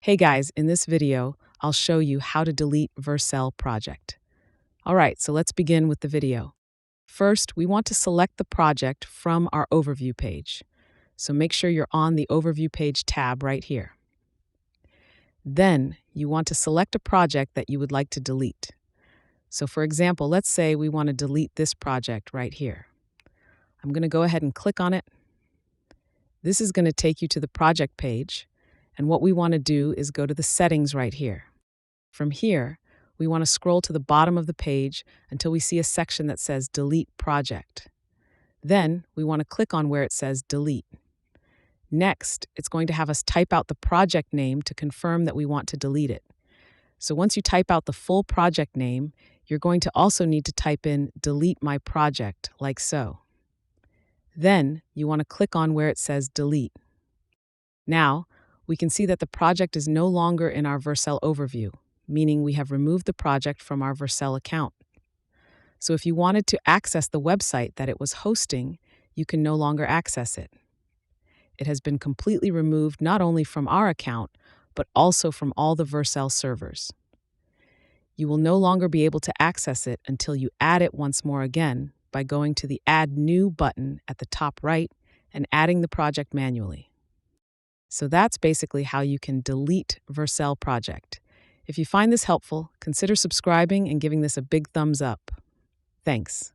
Hey guys, in this video, I'll show you how to delete Vercel project. All right, so let's begin with the video. First, we want to select the project from our overview page. So make sure you're on the overview page tab right here. Then you want to select a project that you would like to delete. So for example, let's say we want to delete this project right here. I'm going to go ahead and click on it. This is going to take you to the project page. And what we want to do is go to the settings right here. From here, we want to scroll to the bottom of the page until we see a section that says Delete Project. Then we want to click on where it says Delete. Next, it's going to have us type out the project name to confirm that we want to delete it. So once you type out the full project name, you're going to also need to type in Delete My Project, like so. Then you want to click on where it says Delete. Now, we can see that the project is no longer in our Vercel overview, meaning we have removed the project from our Vercel account. So if you wanted to access the website that it was hosting, you can no longer access it. It has been completely removed not only from our account, but also from all the Vercel servers. You will no longer be able to access it until you add it once more again by going to the Add New button at the top right and adding the project manually. So that's basically how you can delete Vercel project. If you find this helpful, consider subscribing and giving this a big thumbs up. Thanks.